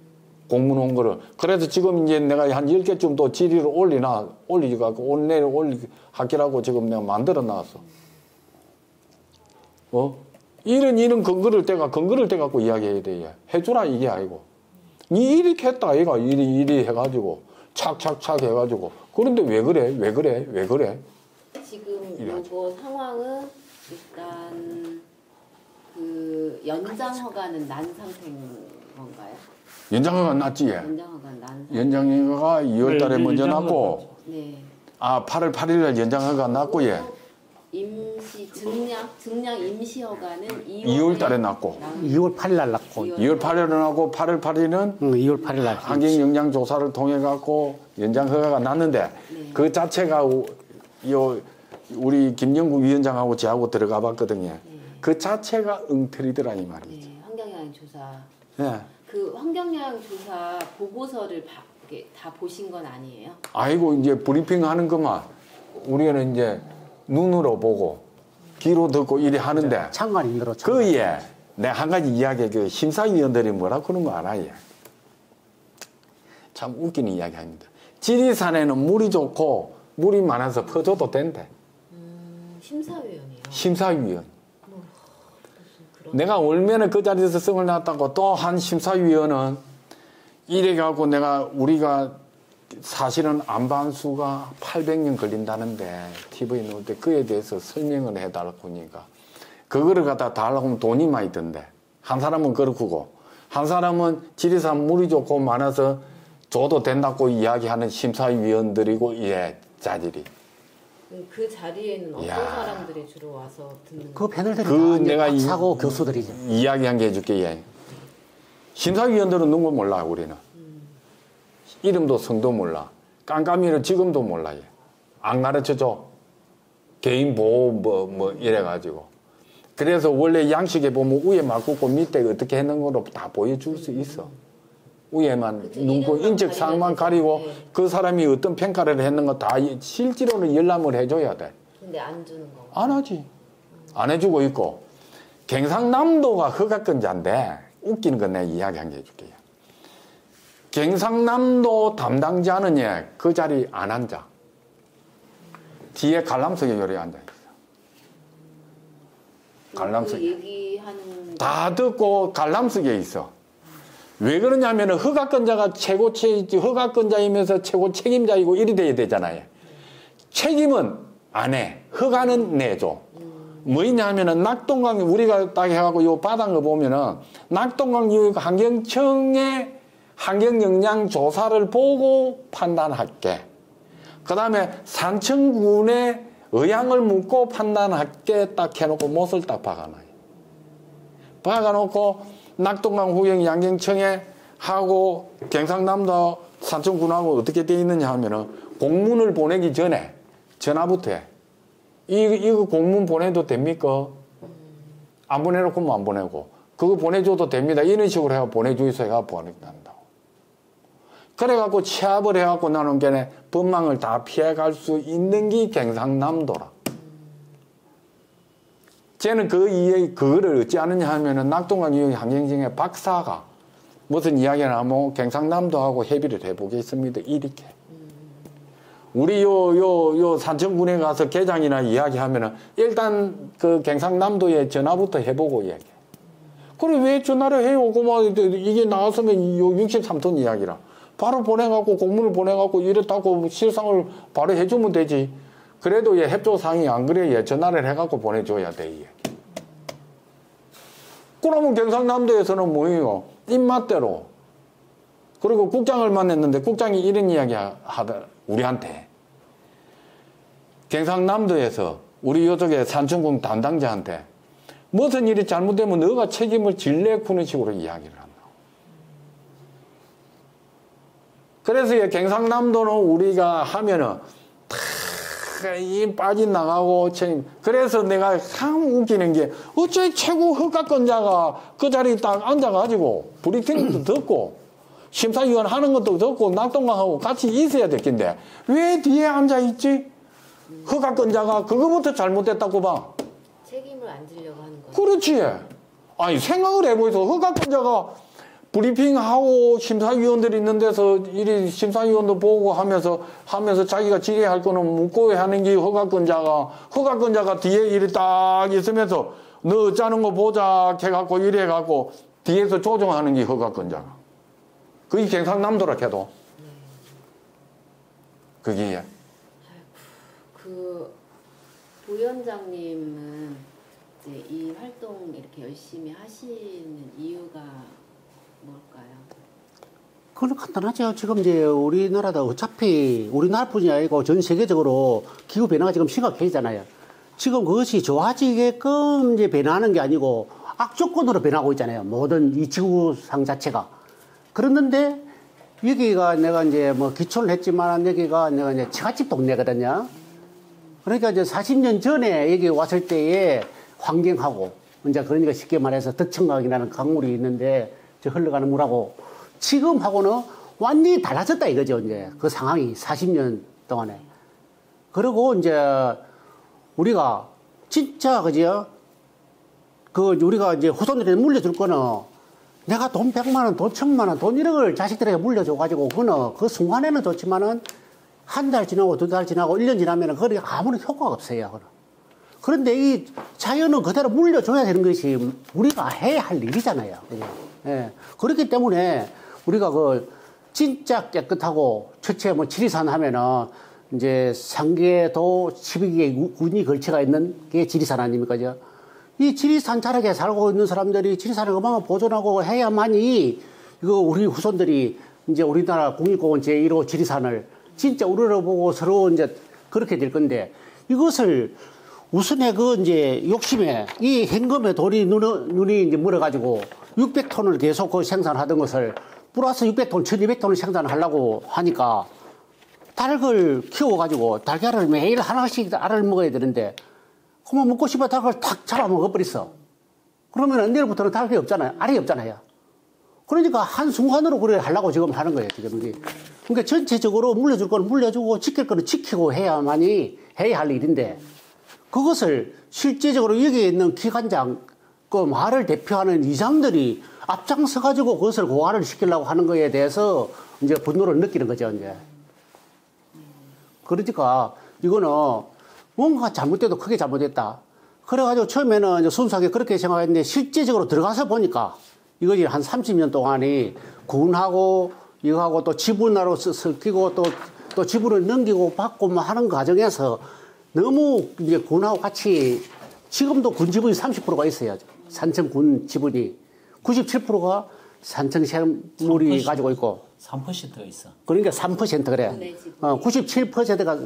공문 온 거를. 그래서 지금 이제 내가 한 10개쯤 또 질의를 올리갖고 오늘 내일 학기라고 지금 내가 만들어 놨어. 이런 근거를 떼갖고 이야기해야 돼. 해주라 이게 아니고. 니 이렇게 했다 얘가 이리 해가지고 착착착 해가지고. 그런데 왜 그래?
지금 요거 상황은 일단 그 연장 허가는 난 상태인 건가요?
연장허가 났지.
연장허가 난 상태.
연장허가 2월 달에 먼저 났고.
네.
8월 8일 날 연장허가 났고
임시 증량 임시 허가는
2월 달에 났고
2월 8일 날 났고
2월 8일에 나고 8월 8일은
2월 8일 날
환경영향 조사를 통해 갖고 연장 허가가 났는데 그 자체가 우리 김영국 위원장하고 저하고 들어가 봤거든요. 그 자체가 엉터리더라 이 말이죠.
환경영향 조사.
네.
그 환경영향 조사 보고서를 다 보신 건 아니에요?
아이고 이제 브리핑 하는 것만 우리는 이제 눈으로 보고 귀로 듣고 이리 하는데
창간이 힘들어.
그에 내가 한 가지 이야기 그 심사위원들이 뭐라 그런 거 알아요. 참 웃기는 이야기입니다. 지리산에는 물이 좋고 물이 많아서 퍼줘도 된대.
심사위원이요.
심사위원. 내가 얼마나 그 자리에서 성을 놨다고 또 한 심사위원은 이래갖고 우리가 사실은 안반수가 800년 걸린다는데 TV에 나올 때 그에 대해서 설명을 해달라고 하니까 그거를 갖다 달라고 하면 돈이 많이 든대. 한 사람은 그렇고 한 사람은 지리산 물이 좋고 많아서 줘도 된다고 이야기하는 심사위원들이고 예 자질이.
그 자리에는 어떤 사람들이 주로 와서 듣는
그 패널들이
그 내가
사고 교수들이죠.
이야기한 게 해줄게. 예. 심사위원들은 누구 몰라 우리는. 이름도 성도 몰라. 깜깜이는 지금도 몰라. 예. 안 가르쳐줘. 개인 보호 뭐 이래가지고. 그래서 원래 양식에 보면 위에 막 굽고 밑에 어떻게 했는 거로 다 보여줄 수 있어. 위에만 눈고 인적사항만 가리고
네.
그 사람이 어떤 평가를 했는 거 다 실제로는 열람을 해줘야 돼.
근데 안 주는 거.
안 하지. 안 해주고 있고. 경상남도가 허가권자인데 웃기는 건 내가 이야기한 게 해줄게요. 경상남도 담당자는 그 자리 안 앉아. 뒤에 관람석에 요리 앉아 있어. 관람석.
그 얘기하는
다 듣고 관람석에 있어. 왜 그러냐면 허가권자가 허가권자이면서 최고 책임자이고 이리 돼야 되잖아요. 책임은 안 해. 허가는 내줘. 뭐냐 하면은 낙동강 우리가 딱 해갖고 요 바닥을 보면은 낙동강 유역 환경청의 환경영향 조사를 보고 판단할게. 그 다음에 산청군의 의향을 묻고 판단할게 딱 해놓고 못을 딱 박아놔요. 박아놓고 낙동강 후경 양경청에 하고 경상남도 산청군하고 어떻게 돼 있느냐 하면은 공문을 보내기 전에 전화부터 해. 이거 공문 보내도 됩니까? 안 보내놓고 안 보내고 그거 보내줘도 됩니다. 이런 식으로 해가 보내주이소 해가 보낸단다고. 그래갖고 취합을 해갖고 나는 게네 법망을 다 피해갈 수 있는 게 경상남도라. 쟤는 그거를 어찌 아느냐 하면은 낙동강 유역 환경청의 박사가 무슨 이야기를 하면 경상남도하고 협의를 해보겠습니다. 이렇게. 우리 요 산청군에 가서 계장이나 이야기하면은 일단 그 경상남도에 전화부터 해보고 이야기해. 그래 왜 전화를 해요? 이게 나왔으면 요 63톤 이야기라. 바로 보내갖고 공문을 보내갖고 이랬다고 실상을 바로 해주면 되지. 그래도 얘 협조사항이 안 그래 얘 전화를 해갖고 보내줘야 돼. 얘. 그러면 경상남도에서는 뭐예요? 입맛대로. 그리고 국장을 만났는데 국장이 이런 이야기 하더라. 우리한테. 경상남도에서 우리 요쪽에 산청군 담당자한테 무슨 일이 잘못되면 너가 책임을 질래? 그런 식으로 이야기를 한다. 그래서 경상남도는 우리가 하면은 이 빠져나가고 그래서 내가 참 웃기는 게 어째 최고 허가권자가 그 자리에 딱 앉아가지고 브리핑도 듣고 심사위원 하는 것도 듣고 낙동강하고 같이 있어야 될 텐데 왜 뒤에 앉아있지? 허가권자가 그거부터 잘못됐다고 봐.
책임을 안 지려고 하는 거죠.
그렇지. 아니 생각을 해보이소. 허가권자가 브리핑하고 심사위원들이 있는 데서 이리 심사위원도 보고 하면서 자기가 질의할 거는 묻고 하는 게 허가권자가 뒤에 이리 딱 있으면서 너 어쩌는 거 보자 해갖고 이래 해갖고 뒤에서 조정하는 게 허가권자가. 그게 경상남도라 해도. 그게.
그 부위원장님은 이제 이 활동 이렇게 열심히 하시는 이유가 뭘까요?
그건 간단하죠. 지금 이제 우리나라도 어차피 우리나라뿐이 아니고 전 세계적으로 기후 변화가 지금 심각해지잖아요. 지금 그것이 좋아지게끔 이제 변화하는 게 아니고 악조건으로 변하고 있잖아요. 모든 이 지구상 자체가. 그랬는데 여기가 내가 이제 뭐 기초를 했지만 여기가 내가 이제 처갓집 동네거든요. 그러니까 이제 40년 전에 여기 왔을 때의 환경하고 이제 그러니까 쉽게 말해서 덕천강이라는 강물이 있는데 저 흘러가는 물하고 지금하고는 완전히 달라졌다 이거죠. 이제 그 상황이 40년 동안에. 그리고 이제 우리가 진짜 그죠? 그 우리가 이제 후손들에게 물려줄 거는 내가 돈 100만 원, 돈 1000만 원, 돈 1억을 자식들에게 물려줘가지고 그거는 그 순간에는 좋지만은 한 달 지나고 2달 지나고 1년 지나면은 그게 아무런 효과가 없어요. 그거는. 그런데 이 자연은 그대로 물려줘야 되는 것이 우리가 해야 할 일이잖아요. 그냥. 예. 그렇기 때문에 우리가 그 진짜 깨끗하고 첫째 뭐 지리산 하면은 이제 상계도 12개의 군이 걸쳐가 있는 게 지리산 아닙니까? 이 지리산 자락에 살고 있는 사람들이 지리산을 그만 보존하고 해야만이 이거 우리 후손들이 이제 우리나라 국립공원 제1호 지리산을 진짜 우러러보고 서로 이제 그렇게 될 건데 이것을 우선에 그 이제 욕심에 이 현금에 돈이 눈이 이제 멀어가지고 600톤을 계속 그 생산하던 것을 플러스 600톤, 1200톤을 생산하려고 하니까 닭을 키워가지고 달걀을 매일 하나씩 알을 먹어야 되는데 그만 먹고 싶어 닭을 탁 잡아먹어버렸어. 그러면 내일부터는 닭이 없잖아요. 알이 없잖아요. 그러니까 한순간으로 그래 하려고 지금 하는 거예요. 지금. 그러니까 전체적으로 물려줄 건 물려주고 지킬 거는 지키고 해야만이 해야 할 일인데 그것을 실제적으로 여기에 있는 기관장, 그 마을을 대표하는 이장들이 앞장서가지고 그것을 고갈을 시키려고 하는 거에 대해서 이제 분노를 느끼는 거죠, 이제. 그러니까 이거는 뭔가 잘못돼도 크게 잘못됐다. 그래가지고 처음에는 이제 순수하게 그렇게 생각했는데 실제적으로 들어가서 보니까 이것이 한 30년 동안이 군하고 이거하고 또 지분하러 섞이고 또 지분을 넘기고 받고 뭐 하는 과정에서 너무 이제 군하고 같이 지금도 군 지분이 30%가 있어요. 산청 군 지분이 97%가 산청 샘물이 가지고 있고
3%가 있어.
그러니까 3% 그래. 97%가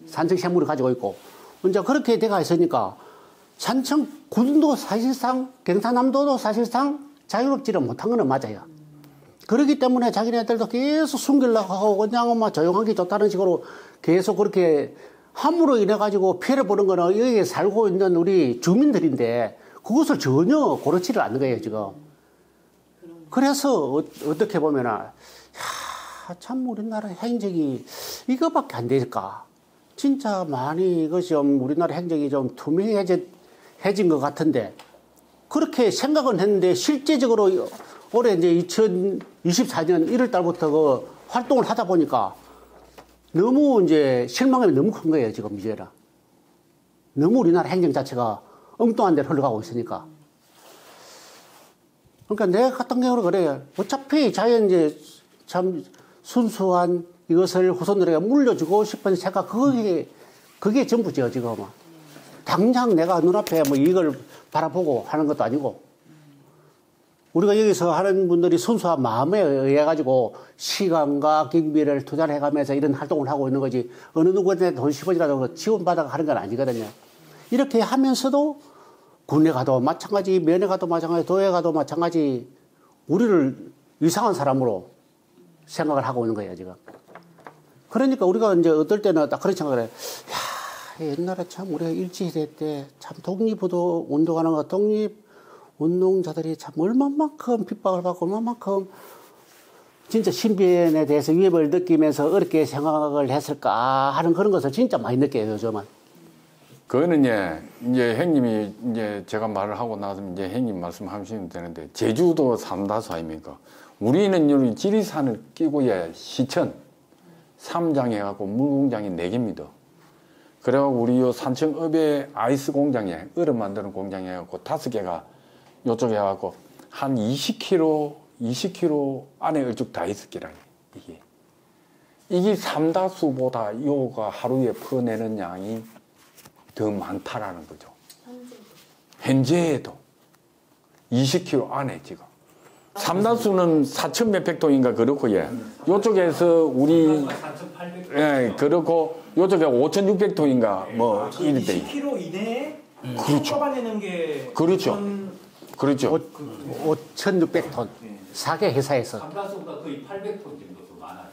산청 샘물이 가지고 있고 이제 그렇게 돼가 있으니까 산청 군도 사실상 경상남도도 사실상 자유롭지를 못한 거는 맞아요. 그렇기 때문에 자기네들도 계속 숨기려고 하고 그냥 막 조용한 게 좋다는 식으로 계속 그렇게 함으로 인해 가지고 피해를 보는 거는 여기에 살고 있는 우리 주민들인데 그것을 전혀 고르지를 않는 거예요 지금. 그래서 어떻게 보면은 참 우리나라 행정이 이거밖에 안 될까? 진짜 많이 이것이 좀 우리나라 행정이 좀 투명해진 것 같은데 그렇게 생각은 했는데 실제적으로 올해 이제 2024년 1월 달부터 그 활동을 하다 보니까 너무 이제 실망감이 너무 큰 거예요, 지금 이제는. 너무 우리나라 행정 자체가 엉뚱한 데로 흘러가고 있으니까. 그러니까 내가 같은 경우는 그래요. 어차피 자연 이제 참 순수한 이것을 후손들에게 물려주고 싶은 생각, 그게 전부죠, 지금은. 당장 내가 눈앞에 뭐 이걸 바라보고 하는 것도 아니고. 우리가 여기서 하는 분들이 순수한 마음에 의해 가지고 시간과 경비를 투자를 해가면서 이런 활동을 하고 있는 거지 어느 누구한테 돈 10원이라도 지원받아 하는 건 아니거든요. 이렇게 하면서도 군에 가도 마찬가지, 면에 가도 마찬가지, 도에 가도 마찬가지 우리를 이상한 사람으로 생각을 하고 있는 거예요, 지금. 그러니까 우리가 이제 어떨 때는 딱 그런 생각을 해요. 야, 옛날에 참 우리가 일제시대 때 참 독립운동 운동하는 거, 독립운동자들이 참 얼마만큼 핍박을 받고 얼마만큼 진짜 신변에 대해서 위협을 느끼면서 어렵게 생각을 했을까 하는 그런 것을 진짜 많이 느껴요, 요즘은.
그거는 이제 형님이 이제 제가 말을 하고 나서 이제 형님 말씀하시면 되는데 제주도 삼다수 아닙니까? 우리는 여기 지리산을 끼고 시천 3장 해갖고 물공장이 4개입니다. 그래갖고 우리 요 산청읍에 아이스 공장에 얼음 만드는 공장 해갖고 5개가 요쪽에 해갖고 한 20km 안에 얼쭉 다 있을 게라니 이게 삼다수보다 요가 하루에 퍼내는 양이 더 많다라는 거죠. 현재에도 20km 안에 지금. 삼다수는 4천 몇백 톤인가 그렇고 요쪽에서 우리 4,800톤. 그렇고 요쪽에 5,600톤인가 뭐 이럴 때.
20km 이내에
그렇죠.
뽑아내는 게
그렇죠. 그렇죠.
5,600톤. 4개 회사에서.
삼다수보다 거의 800톤 정도 더 많아요.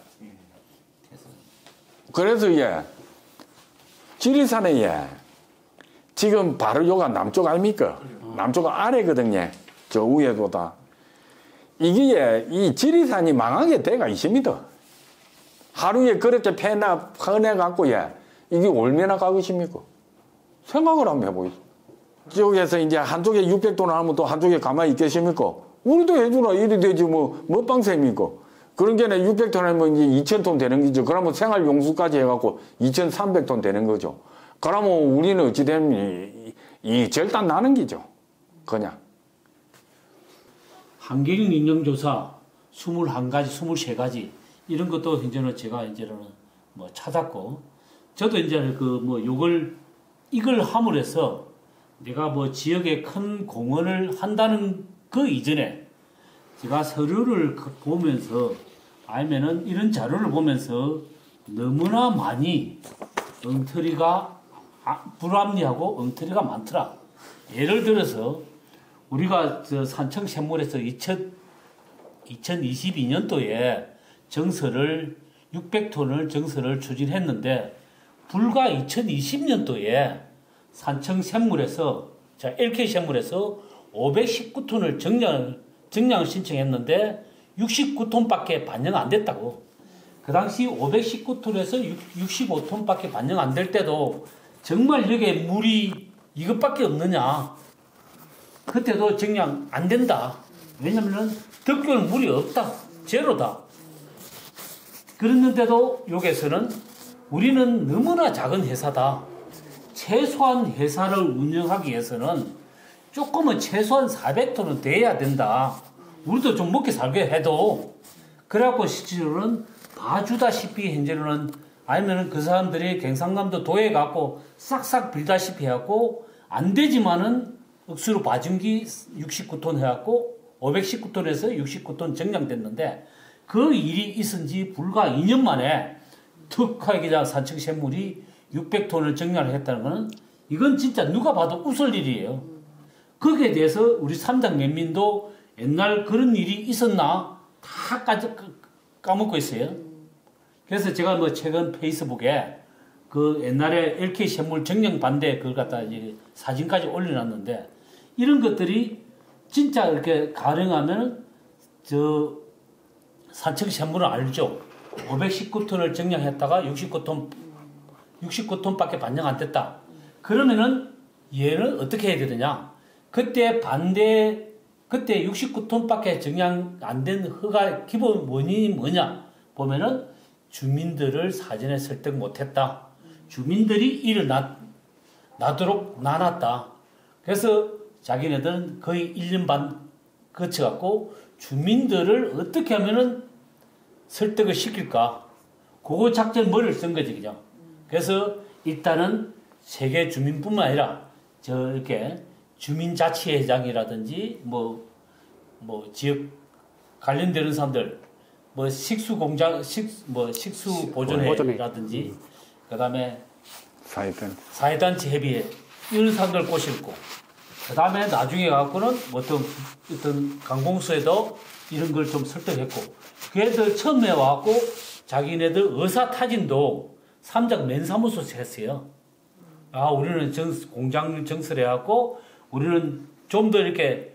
그래서 지리산에 지금 바로 요가 남쪽 아닙니까? 남쪽 아래거든요. 저 위에보다. 이게 이 지리산이 망하게 돼가 있습니다. 하루에 그렇게 퍼내갖고 이게 얼마나 가것입니까? 생각을 한번 해보겠습니다. 지역에서 이제 한쪽에 600톤 하면 또 한쪽에 가만히 있겠습니까? 우리도 해주라 이리 되지 뭐 빵셈입니까? 그런 게는 600톤 하면 이제 2000톤 되는 거죠. 그러면 생활용수까지 해갖고 2300톤 되는 거죠. 그러면 우리는 어찌되면 이 절단 나는 기죠. 그냥.
한계령 인정조사 21가지, 23가지 이런 것도 이제는 제가 이제는 뭐 찾았고 저도 이제 이걸 함으로써 내가 뭐 지역에 큰 공헌을 한다는 그 이전에 제가 서류를 보면서 아니면은 이런 자료를 보면서 너무나 많이 엉터리가 불합리하고 엉터리가 많더라. 예를 들어서 우리가 저 산청 샘물에서 2022년도에 정서를 600톤을 정서를 추진했는데 불과 2020년도에 산청 샘물에서 LK 샘물에서 519톤을 정량을 신청했는데 69톤밖에 반영 안 됐다고. 그 당시 519톤에서 65톤밖에 반영 안 될 때도 정말 여기에 물이 이것밖에 없느냐. 그때도 정량 안 된다. 왜냐면은 덕교는 물이 없다. 제로다. 그랬는데도 여기에서는 우리는 너무나 작은 회사다. 최소한 회사를 운영하기 위해서는 조금은 최소한 400톤은 돼야 된다. 우리도 좀 먹게 살게 해도. 그래갖고 실제로는 봐주다시피 현재로는 아니면은 그 사람들이 경상남도 도에 갖고 싹싹 빌다시피 해갖고 안 되지만은 억수로 봐준기 69톤 해갖고 519톤에서 69톤 정량됐는데 그 일이 있은 지 불과 2년 만에 특하게 산청 샘물이 600톤을 정량을 했다는 것은 이건 진짜 누가 봐도 웃을 일이에요. 거기에 대해서 우리 삼당 연민도 옛날 그런 일이 있었나 다 까먹고 있어요. 그래서 제가 뭐 최근 페이스북에 그 옛날에 LK 샘물 정량 반대 그걸 갖다 이제 사진까지 올려놨는데 이런 것들이 진짜 이렇게 가령하면 저 산청 샘물은 알죠. 519톤을 정량했다가 69톤밖에 반영 안 됐다. 그러면은 얘는 어떻게 해야 되느냐? 그때 69톤밖에 정량 안 된 허가 기본 원인이 뭐냐? 보면은 주민들을 사전에 설득 못했다. 주민들이 일을 나도록 나눴다. 그래서 자기네들은 거의 1년 반 거쳐갖고 주민들을 어떻게 하면은 설득을 시킬까? 그거 작전 머리를 쓴 거지, 그냥. 그래서 일단은 세계 주민뿐만 아니라 이렇게 주민자치회장이라든지 뭐 지역 관련되는 사람들 식수 보존회라든지 그다음에 사회단체 협의회 이런 사람들 꼬시고 그다음에 나중에 갖고는 어떤 관공서에도 이런 걸 좀 설득했고 걔들 처음에 와갖고 자기네들 의사타진도 삼장 면사무소에서 했어요. 우리는 공장 정설해 갖고 우리는 좀 더 이렇게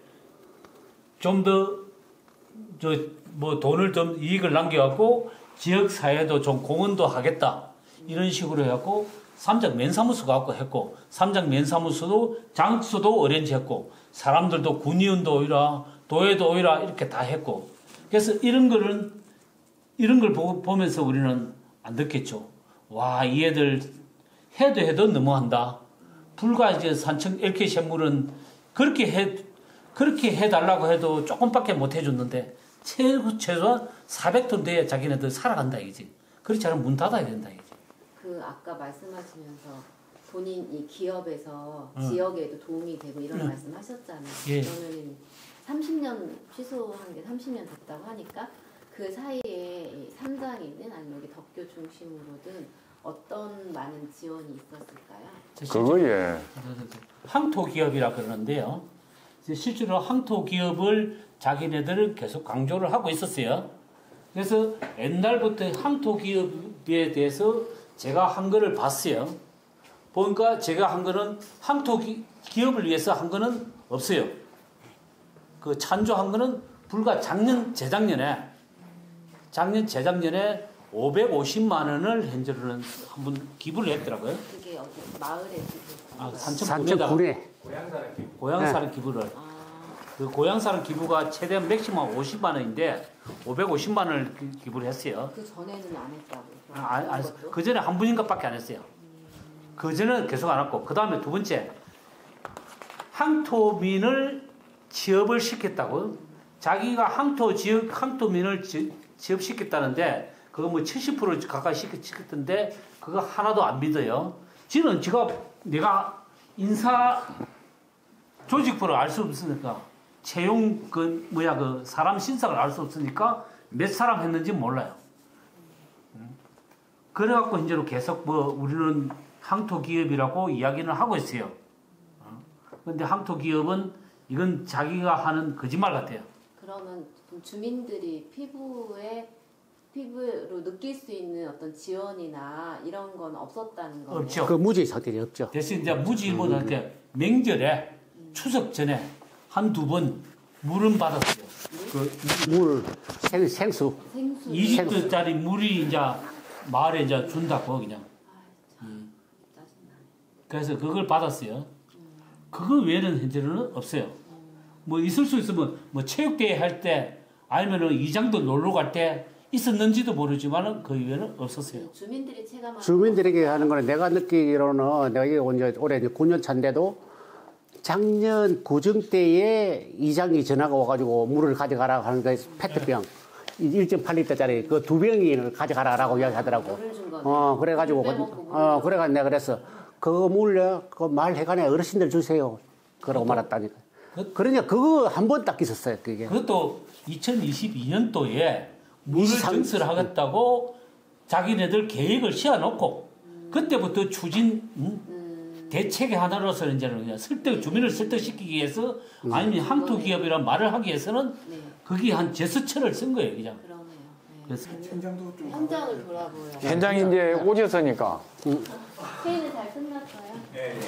돈을 좀 이익을 남겨갖고 지역 사회도 좀 공헌도 하겠다 이런 식으로 해갖고 삼장 면사무소 갖고 했고 삼장 면사무소도 장소도 어렌지했고 사람들도 군의원도 오이라 도에도 오이라 이렇게 다 했고 그래서 이런 걸 보면서 우리는 안 듣겠죠. 와, 이 애들 해도 너무한다. 불과 이제 산청 LK 샘물은 그렇게 해달라고 해도 조금밖에 못 해줬는데 최소한 400톤 돼야 자기네들 살아간다 이거지. 그렇지 않으면 문 닫아야 된다 이거지.
그 아까 말씀하시면서 본인 이 기업에서 지역에도 도움이 되고 이런 말씀하셨잖아요.
예.
그러면 30년 취소한 게 30년 됐다고 하니까 그 사이에 삼장이든 아니면 여기 덕교 중심으로든 어떤 많은 지원이 있었을까요?
그거에
항토기업이라 그러는데요. 실제로 항토기업을 자기네들은 계속 강조를 하고 있었어요. 그래서 옛날부터 항토기업에 대해서 제가 한 거를 봤어요. 보니까 제가 한 거는 항토기업을 위해서 한 거는 없어요. 재작년에 550만 원을 현재로는 한번 기부를 했더라고요.
그게 어디 마을에 기부.
아,
산천군에.
고향사는 기부를. 그 고향사는 기부가 최대한 맥시멈 50만 원인데 550만 원을 기부를 했어요.
그 전에는 안 했다고.
그 전에 한 분인가밖에 안 했어요. 그 전에는 계속 안 했고, 그 다음에 두 번째, 항토민을 취업을 시켰다고. 자기가 항토민을 취업시켰다는데 그거 뭐 70% 가까이 시켰던데 그거 하나도 안 믿어요. 지는 내가 인사 조직부를 알 수 없으니까 채용 그 사람 신상을 알 수 없으니까 몇 사람 했는지 몰라요. 그래갖고 이제로 계속 우리는 항토 기업이라고 이야기는 하고 있어요. 근데 항토 기업은 이건 자기가 하는 거짓말 같아요.
그러면 주민들이 피부로 느낄 수 있는 어떤 지원이나 이런 건 없었다는 거예요?
없죠.
그 무지 상태이 없죠.
대신 이제 무지보다 이렇게 명절에 추석 전에 한두 번 물은 받았어요.
물, 생수.
20리터짜리 물이 이제 마을에 이제 준다고 그냥. 그래서 그걸 받았어요. 그거 외에는 현재는 없어요. 뭐 있을 수 있으면 뭐 체육대회 할 때 아니면은 이장도 놀러 갈 때 있었는지도 모르지만은 그 이외에는 없었어요.
주민들이 체감하는
주민들에게 하는 거는 내가 느끼기로는 내가 이게 올해 이제 9년 차인데도 작년 구정 때에 이장이 전화가 와가지고 물을 가져가라고 하는 게 페트병 1.8리터짜리 그 2병을 가져가라고 이야기하더라고.
물을 준 거네.
그래가지고 그래가 내가 그랬어. 그거 물려 그 마을 해관에 어르신들 주세요. 그러고 말았다니까. 그러니까 그거 한 번 딱 있었어요. 그게.
그것도 2022년도에 물을 증설하겠다고 자기네들 계획을 세워놓고 그때부터 추진 대책의 하나로서 이제는 그냥 주민을 설득시키기 위해서 아니면 항토 기업이란 말을 하기 위해서는 거기 한 제스처를 쓴 거예요, 그냥.
그러네요. 네.
그래서
현장도 좀
현장을 돌아보여.
현장이 이제 오셨으니까
회의는 잘 끝났어요?
네.